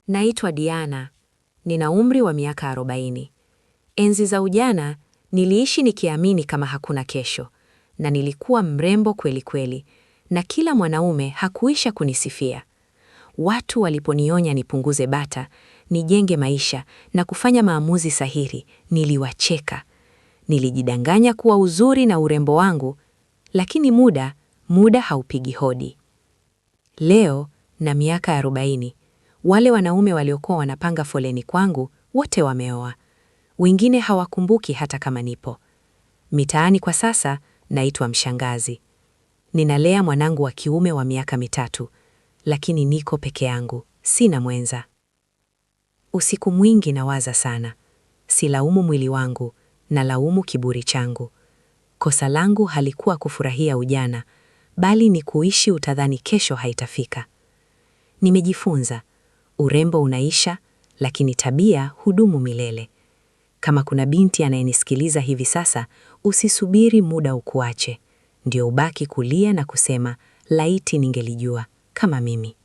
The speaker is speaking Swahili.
Naitwa Diana. Nina umri wa miaka 40. Enzi za ujana niliishi nikiamini kama hakuna kesho, na nilikuwa mrembo kweli kweli, na kila mwanaume hakuisha kunisifia. Watu waliponionya nipunguze bata, nijenge maisha na kufanya maamuzi sahihi, niliwacheka. Nilijidanganya kuwa uzuri na urembo wangu, lakini muda haupigi hodi. Leo na miaka 40, wale wanaume waliokuwa wanapanga foleni kwangu wote wameoa. Wengine hawakumbuki hata kama nipo. Mitaani kwa sasa naitwa mshangazi. Ninalea mwanangu wa kiume wa miaka 3, lakini niko peke yangu, sina mwenza. Usiku mwingi nawaza sana. Silaumu mwili wangu, nalaumu kiburi changu. Kosa langu halikuwa kufurahia ujana, bali ni kuishi utadhani kesho haitafika. Nimejifunza, urembo unaisha, lakini tabia hudumu milele. Kama kuna binti anayenisikiliza hivi sasa, usisubiri muda ukuache. Ndio ubaki kulia na kusema, laiti ningelijua kama mimi.